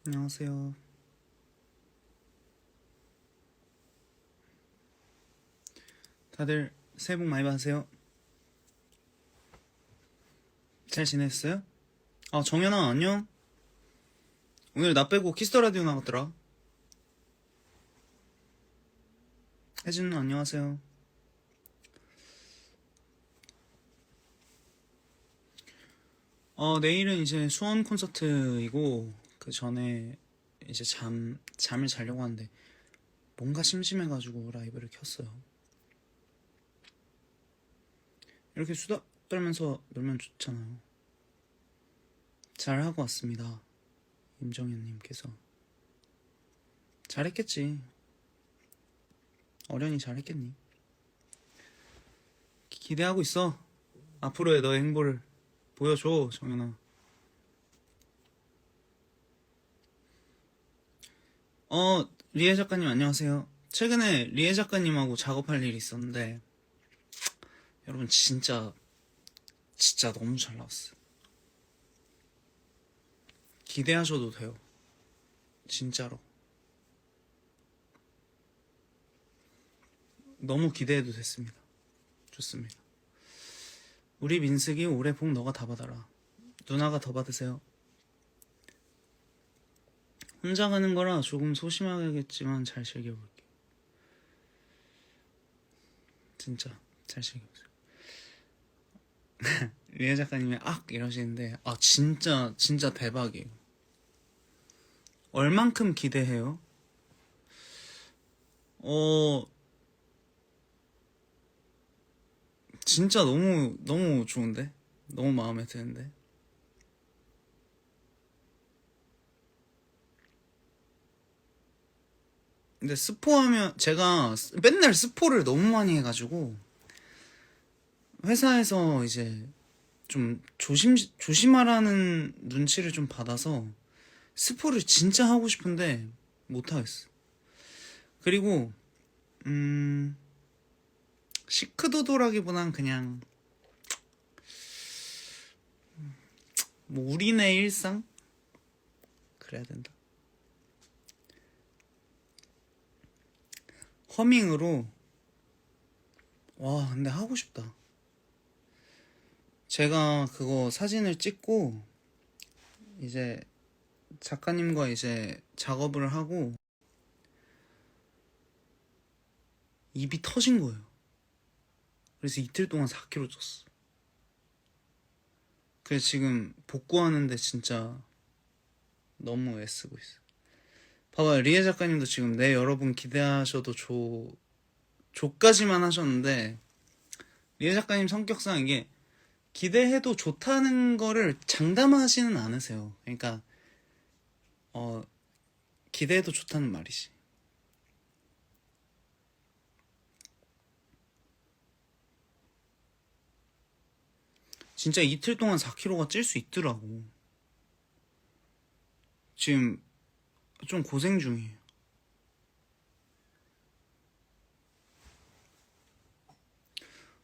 안녕하세요. 다들 새해 복 많이 받으세요. 잘 지냈어요? 정연아, 안녕. 오늘 나 빼고 키스터 라디오 나갔더라. 혜진 안녕하세요. 내일은 이제 수원 콘서트이고 그 전에 이제 잠을 자려고 하는데 뭔가 심심해가지고 라이브를 켰어요. 이렇게 수다 떨면서 놀면 좋잖아요. 잘 하고 왔습니다. 임정현님께서 잘했겠지. 어련히 잘했겠니? 기대하고 있어. 앞으로의 너의 행보를 보여줘, 정연아. 리에 작가님 안녕하세요. 최근에 리에 작가님하고 작업할 일이 있었는데 여러분 진짜 너무 잘 나왔어요. 기대하셔도 돼요. 진짜로. 너무 기대해도 됐습니다. 좋습니다. 우리 민숙이 올해 복 너가 다 받아라. 누나가 더 받으세요. 혼자 가는 거라 조금 소심하겠지만 잘 즐겨볼게. 진짜 잘 즐겨보세요. 리에 작가님이 이러시는데 진짜 대박이에요. 얼만큼 기대해요? 진짜 너무 좋은데? 너무 마음에 드는데? 근데 스포하면 제가 맨날 스포를 너무 많이 해가지고 회사에서 이제 좀 조심하라는 눈치를 좀 받아서 스포를 진짜 하고 싶은데 못하겠어. 그리고 시크도도라기보단 그냥 뭐 우리네 일상? 그래야 된다. 허밍으로. 와, 근데 하고 싶다. 제가 그거 사진을 찍고 이제 작가님과 이제 작업을 하고 입이 터진 거예요. 그래서 이틀 동안 4kg 쪘어. 그래서 지금 복구하는데 진짜 너무 애쓰고 있어. 봐봐, 리에 작가님도 지금 네 여러분 기대하셔도 조까지만 하셨는데 리에 작가님 성격상 이게 기대해도 좋다는 거를 장담하지는 않으세요. 그러니까 기대해도 좋다는 말이지. 진짜 이틀 동안 4kg가 찔 수 있더라고. 지금 좀 고생 중이에요.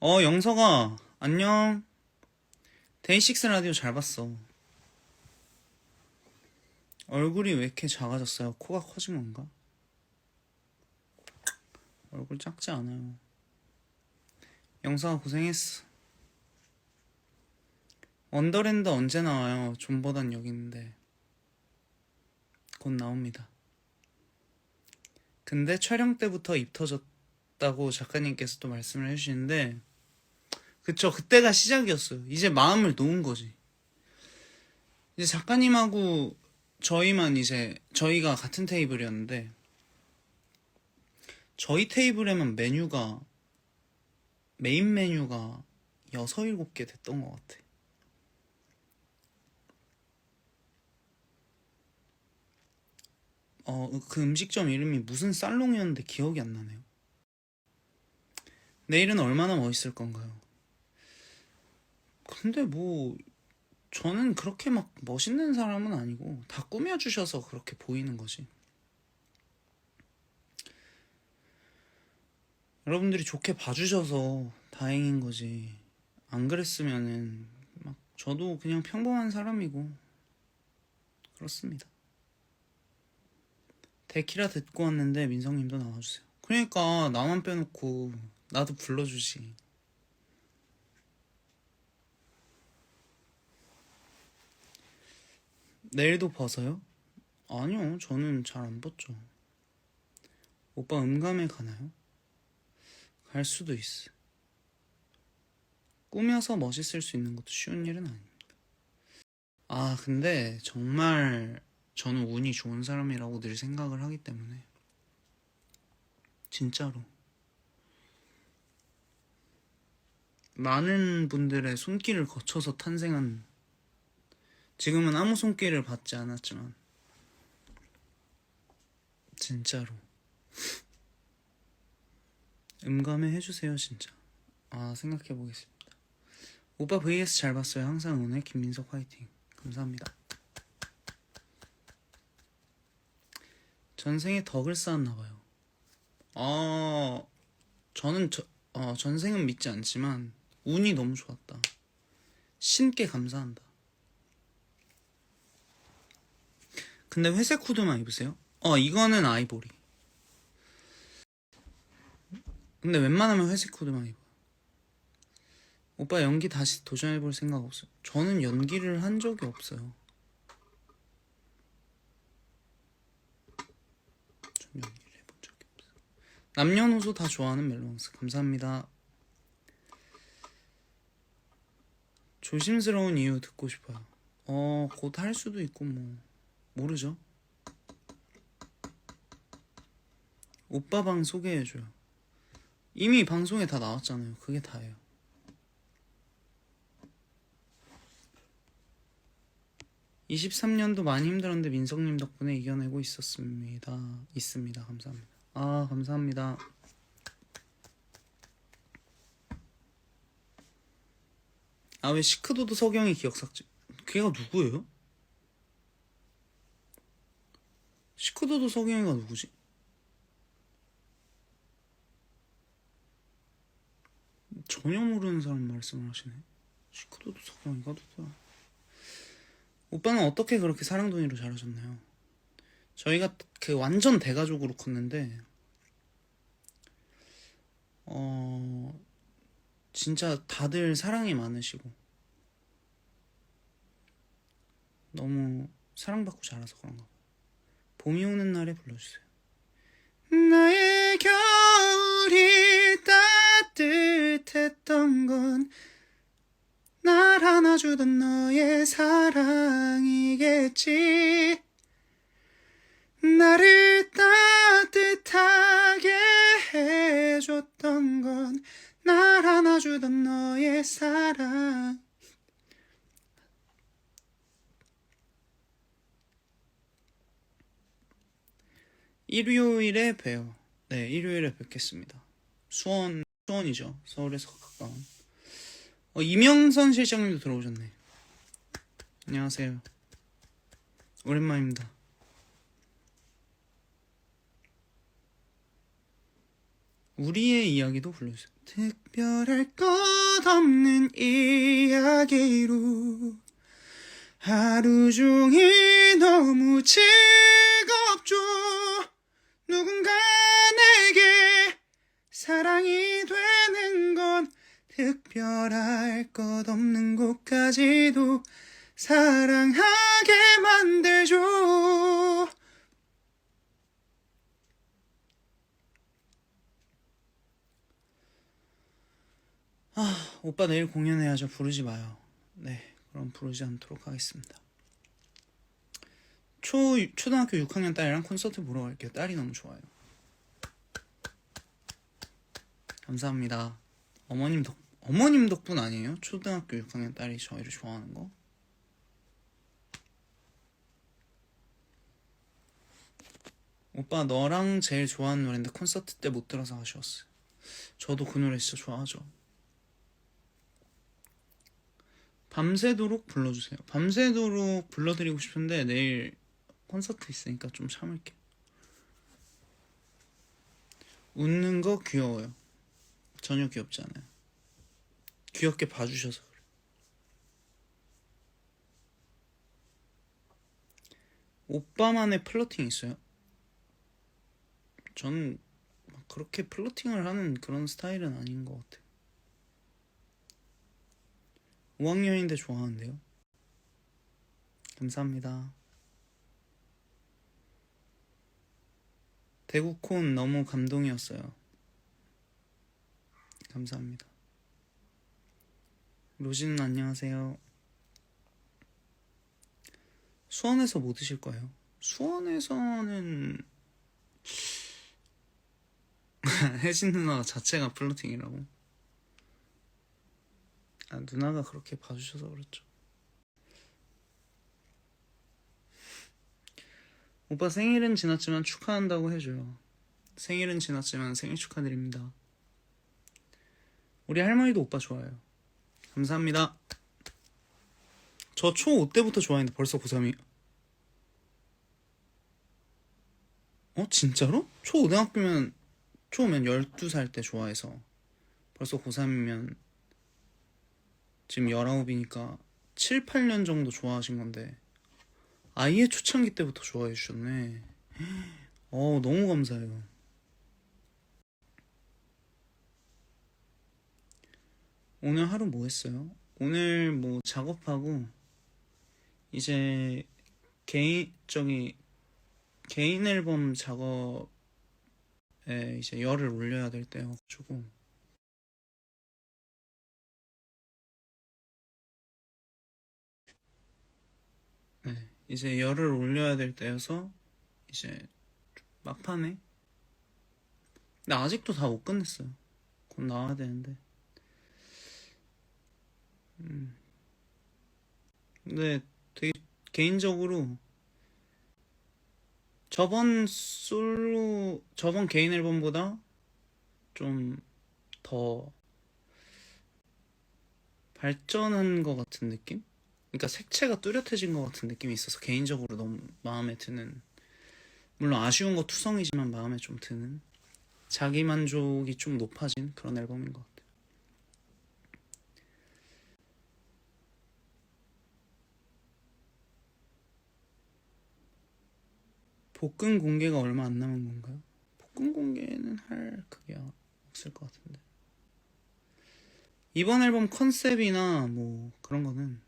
영석아 안녕. 데이식스 라디오 잘 봤어. 얼굴이 왜 이렇게 작아졌어요? 코가 커진 건가? 얼굴 작지 않아요. 영석아 고생했어. 원더랜드 언제 나와요? 존보단 여기 있는데 곧 나옵니다. 근데 촬영 때부터 입 터졌다고 작가님께서 또 말씀을 해주시는데 그쵸, 그때가 시작이었어요. 이제 마음을 놓은 거지. 이제 작가님하고 저희가 같은 테이블이었는데 저희 테이블에만 메인 메뉴가 6, 7개 됐던 것 같아. 그 음식점 이름이 무슨 살롱이었는데 기억이 안 나네요. 내일은 얼마나 멋있을 건가요? 근데 뭐 저는 그렇게 막 멋있는 사람은 아니고 다 꾸며주셔서 그렇게 보이는 거지. 여러분들이 좋게 봐주셔서 다행인 거지. 안 그랬으면은 막 저도 그냥 평범한 사람이고 그렇습니다. 데키라 듣고 왔는데 민성님도 나와주세요. 그러니까 나만 빼놓고 나도 불러주지. 내일도 벗어요? 아니요, 저는 잘 안 벗죠. 오빠 음감에 가나요? 갈 수도 있어. 꾸며서 멋있을 수 있는 것도 쉬운 일은 아닙니다. 아, 근데 정말 저는 운이 좋은 사람이라고 늘 생각을 하기 때문에 진짜로 많은 분들의 손길을 거쳐서 탄생한, 지금은 아무 손길을 받지 않았지만 진짜로 음감해 해주세요 진짜. 아, 생각해보겠습니다. 오빠 vs 잘 봤어요. 항상 응원해. 김민석 화이팅. 감사합니다. 전생에 덕을 쌓았나봐요. 저는 전생은 믿지 않지만 운이 너무 좋았다. 신께 감사한다. 근데 회색 후드만 입으세요? 이거는 아이보리. 근데 웬만하면 회색 후드만 입어요. 오빠 연기 다시 도전해볼 생각 없어요? 저는 연기를 한 적이 없어요. 전 연기를 해본 적이 없어요. 남녀노소 다 좋아하는 멜로망스. 감사합니다. 조심스러운 이유 듣고 싶어요. 곧 할 수도 있고 뭐 모르죠. 오빠 방 소개해줘요. 이미 방송에 다 나왔잖아요. 그게 다예요. (23년도) 많이 힘들었는데 민석님 덕분에 이겨내고 있습니다. 감사합니다. 아, 감사합니다. 아, 왜 시크도도 석영이 기억삭제? 걔가 누구예요? 시크도도 석영이가 누구지? 전혀 모르는 사람 말씀을 하시네. 시크도도 석영이가 누구야? 오빠는 어떻게 그렇게 사랑둥이로 자라셨나요? 저희가 그 완전 대가족으로 컸는데 진짜 다들 사랑이 많으시고 너무 사랑받고 자라서 그런가 봐요. 봄이 오는 날에 불러주세요. 나의 겨울이 따뜻했던 건 날 안아주던 너의 사랑이겠지. 나를 따뜻하게 해줬던 건 날 안아주던 너의 사랑. 일요일에 봬요. 네, 일요일에 뵙겠습니다. 수원이죠. 서울에서 가까운. 이명선 실장님도 들어오셨네. 안녕하세요. 오랜만입니다. 우리의 이야기도 불러주세요. 특별할 것 없는 이야기로 하루 종일 너무 즐겁죠. 누군가 내게 사랑이 되는 건 특별할 것 없는 곳까지도 사랑하게 만들죠. 오빠 내일 공연해야죠. 부르지 마요. 네, 그럼 부르지 않도록 하겠습니다. 초등학교 6학년 딸이랑 콘서트 보러 갈게요. 딸이 너무 좋아요. 감사합니다. 어머님 덕분 아니에요? 초등학교 6학년 딸이 저희를 좋아하는 거? 오빠 너랑 제일 좋아하는 노래인데 콘서트 때 못 들어서 아쉬웠어요. 저도 그 노래 진짜 좋아하죠. 밤새도록 불러주세요. 밤새도록 불러드리고 싶은데 내일 콘서트 있으니까 좀 참을게요. 웃는 거 귀여워요. 전혀 귀엽지 않아요. 귀엽게 봐주셔서 그래요. 오빠만의 플러팅 있어요? 저는 막 그렇게 플러팅을 하는 그런 스타일은 아닌 것 같아요. 5학년인데 좋아하는데요. 감사합니다. 대구콘 너무 감동이었어요. 감사합니다. 로진은 안녕하세요. 수원에서 뭐 드실 거예요? 수원에서는 혜진 누나 자체가 플러팅이라고? 아, 누나가 그렇게 봐주셔서 그렇죠. 오빠 생일은 지났지만 축하한다고 해줘요. 생일은 지났지만 생일 축하드립니다. 우리 할머니도 오빠 좋아해요. 감사합니다. 저 초5 때부터 좋아했는데 벌써 고3이에요. 진짜로? 초고등학교면 초면 12살 때 좋아해서 벌써 고3이면 지금 19이니까 7, 8년 정도 좋아하신 건데 아예 초창기 때부터 좋아해 주셨네. 너무 감사해요. 오늘 하루 뭐 했어요? 오늘 뭐 작업하고 이제 개인 앨범 작업에 이제 열을 올려야 될 때여가지고 네, 이제 열을 올려야 될 때여서 이제 막판에. 근데 아직도 다 못 끝냈어요. 곧 나와야 되는데. 근데 되게 개인적으로 저번 개인 앨범보다 좀 더 발전한 것 같은 느낌? 그러니까 색채가 뚜렷해진 것 같은 느낌이 있어서 개인적으로 너무 마음에 드는, 물론 아쉬운 거 투성이지만 마음에 좀 드는, 자기 만족이 좀 높아진 그런 앨범인 것 같아요. 복근 공개가 얼마 안 남은 건가요? 복근 공개는 할 그게 없을 것 같은데. 이번 앨범 컨셉이나 뭐 그런 거는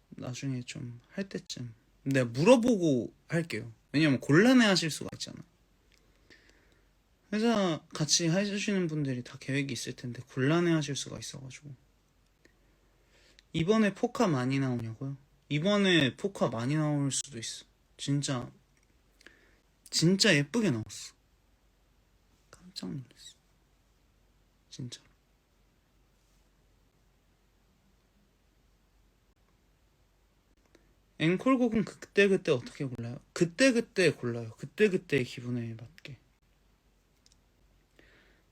나중에 좀 할 때쯤 내가 물어보고 할게요. 왜냐면 곤란해 하실 수가 있잖아. 회사 같이 해주시는 분들이 다 계획이 있을 텐데 곤란해 하실 수가 있어가지고. 이번에 포카 많이 나오냐고요? 이번에 포카 많이 나올 수도 있어. 진짜 예쁘게 나왔어. 깜짝 놀랐어. 진짜. 앵콜곡은 그때그때 어떻게 골라요? 그때그때 골라요. 그때그때 기분에 맞게.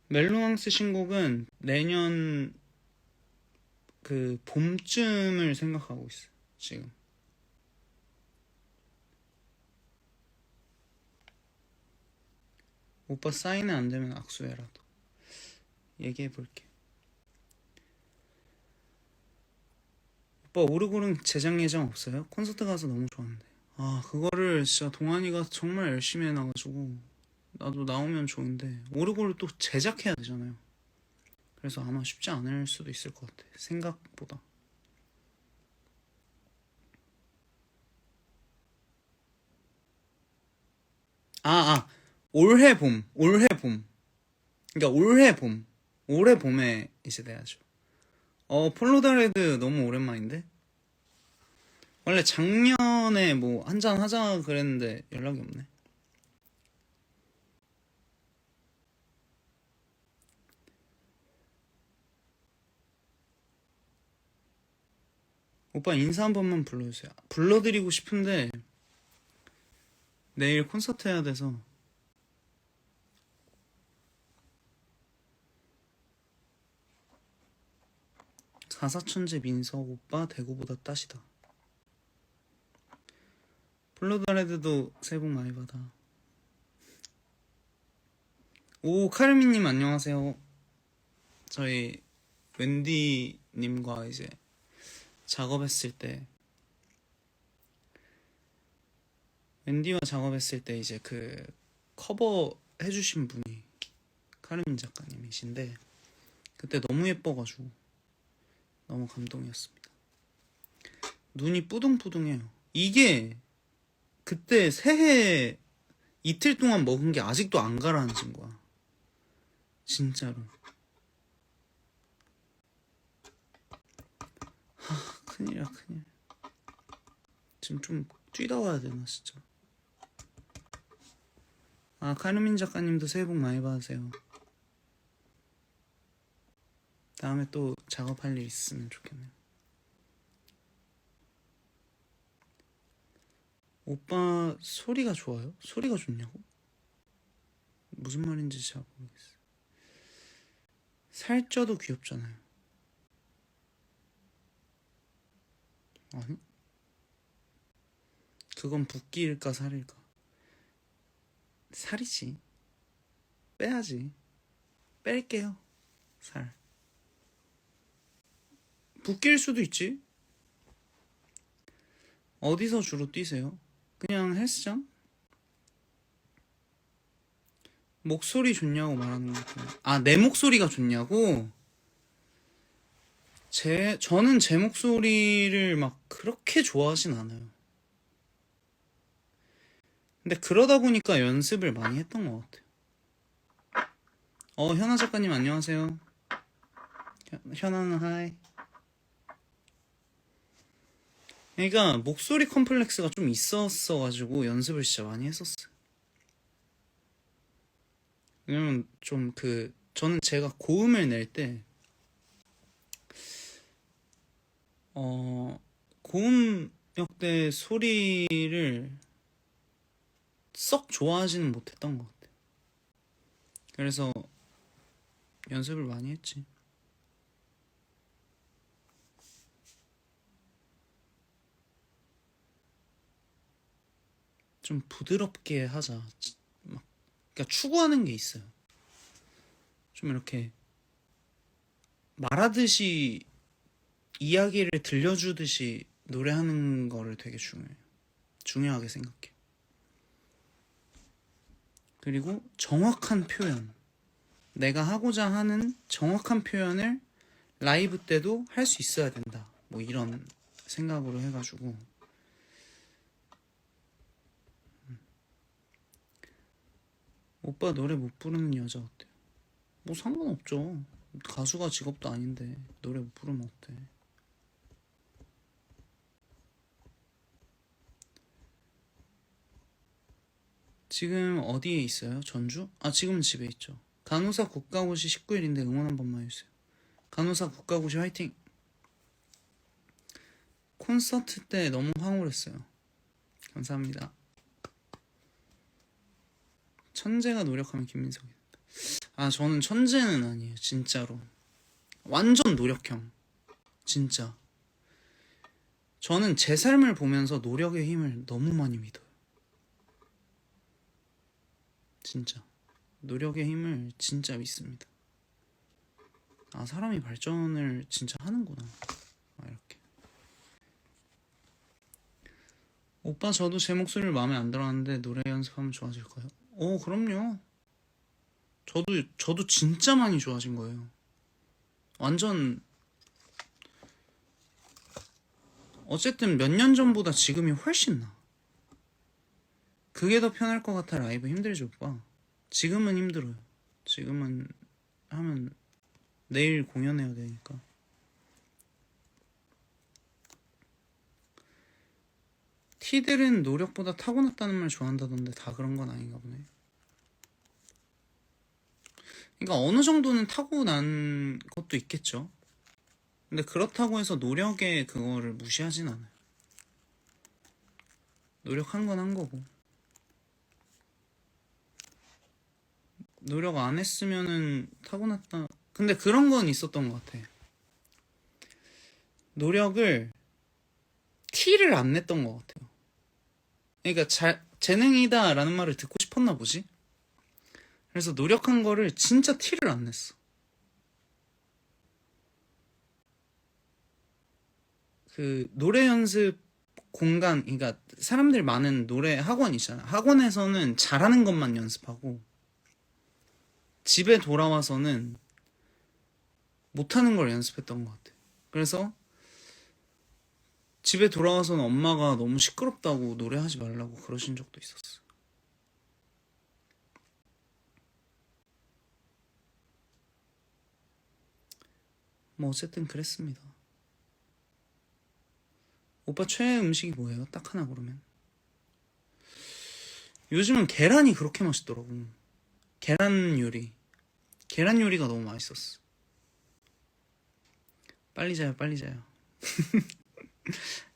멜로망스 신곡은 내년 그 봄쯤을 생각하고 있어요. 지금. 오빠 사인은 안 되면 악수해라도. 얘기해볼게. 오빠 오르골은 제작 예정 없어요? 콘서트 가서 너무 좋았는데. 그거를 진짜 동환이가 정말 열심히 해놔가지고 나도 나오면 좋은데 오르골을 또 제작해야 되잖아요. 그래서 아마 쉽지 않을 수도 있을 것 같아. 생각보다. 올해 봄. 그러니까 올해 봄에 이제 돼야죠. 폴로다레드 너무 오랜만인데? 원래 작년에 뭐 한잔 하자 그랬는데 연락이 없네. 오빠 인사 한 번만 불러주세요. 불러드리고 싶은데 내일 콘서트 해야 돼서. 가사천재 민석 오빠 대구보다 따시다. 폴로다레드도 새해 복 많이 받아. 오, 카르미님 안녕하세요. 저희 웬디님과 이제 작업했을 때 웬디와 작업했을 때 이제 그 커버 해주신 분이 카르민 작가님이신데 그때 너무 예뻐가지고 너무 감동이었습니다. 눈이 뿌둥뿌둥해요. 이게 그때 새해 이틀 동안 먹은 게 아직도 안 가라앉은 거야. 진짜로. 큰일이야 큰일. 지금 좀 뛰다 와야 되나 진짜. 카르민 작가님도 새해 복 많이 받으세요. 다음에 또 작업할 일 있으면 좋겠네요. 오빠 소리가 좋아요? 소리가 좋냐고? 무슨 말인지 잘 모르겠어요. 살쪄도 귀엽잖아요. 아니? 그건 붓기일까 살일까? 살이지. 빼야지. 뺄게요. 살. 붓기일 수도 있지. 어디서 주로 뛰세요? 그냥 헬스장? 목소리 좋냐고 말하는 것 같아요. 내 목소리가 좋냐고? 저는 제 목소리를 막 그렇게 좋아하진 않아요. 근데 그러다 보니까 연습을 많이 했던 것 같아요. 현아 작가님 안녕하세요. 현아는 하이. 그러니까 목소리 컴플렉스가 좀 있었어가지고 연습을 진짜 많이 했었어요. 왜냐면 좀 저는 제가 고음을 낼 때 고음역대 소리를 썩 좋아하지는 못했던 것 같아요. 그래서 연습을 많이 했지. 좀 부드럽게 하자. 그러니까 추구하는 게 있어요. 좀 이렇게 말하듯이 이야기를 들려주듯이 노래하는 거를 되게 중요하게 생각해. 그리고 정확한 표현, 내가 하고자 하는 정확한 표현을 라이브 때도 할 수 있어야 된다. 뭐 이런 생각으로 해가지고. 오빠 노래 못 부르는 여자 어때요? 뭐 상관없죠. 가수가 직업도 아닌데 노래 못 부르면 어때? 지금 어디에 있어요? 전주? 지금은 집에 있죠. 간호사 국가고시 19일인데 응원 한 번만 해주세요. 간호사 국가고시 화이팅! 콘서트 때 너무 황홀했어요. 감사합니다. 천재가 노력하면 김민석이 된다. 저는 천재는 아니에요. 진짜로. 완전 노력형. 진짜. 저는 제 삶을 보면서 노력의 힘을 너무 많이 믿어요. 진짜. 노력의 힘을 진짜 믿습니다. 사람이 발전을 진짜 하는구나. 이렇게. 오빠 저도 제 목소리를 마음에 안 들었는데 노래 연습하면 좋아질까요? 그럼요. 저도 진짜 많이 좋아진 거예요. 완전 어쨌든 몇 년 전보다 지금이 훨씬 나. 그게 더 편할 것 같아. 라이브 힘들지 오빠? 지금은 힘들어요. 지금은 하면 내일 공연해야 되니까. T들은 노력보다 타고났다는 말 좋아한다던데 다 그런 건 아닌가 보네. 그러니까 어느 정도는 타고난 것도 있겠죠. 근데 그렇다고 해서 노력의 그거를 무시하진 않아요. 노력한 건 한 거고. 노력 안 했으면은 타고났다. 근데 그런 건 있었던 것 같아. 노력을 티를 안 냈던 것 같아요. 그러니까 재능이다 라는 말을 듣고 싶었나 보지. 그래서 노력한 거를 진짜 티를 안 냈어. 노래 연습 공간, 그러니까 사람들 많은 노래 학원 있잖아. 학원에서는 잘하는 것만 연습하고 집에 돌아와서는 못하는 걸 연습했던 것 같아. 그래서 집에 돌아와서는 엄마가 너무 시끄럽다고 노래하지 말라고 그러신 적도 있었어. 뭐 어쨌든 그랬습니다. 오빠 최애 음식이 뭐예요? 딱 하나 그러면. 요즘은 계란이 그렇게 맛있더라고. 계란 요리. 계란 요리가 너무 맛있었어. 빨리 자요, 빨리 자요.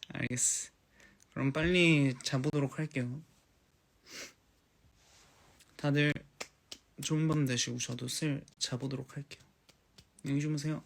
알겠어. 그럼 빨리 자보도록 할게요. 다들 좋은 밤 되시고 저도 슬 자보도록 할게요. 안녕히 주무세요.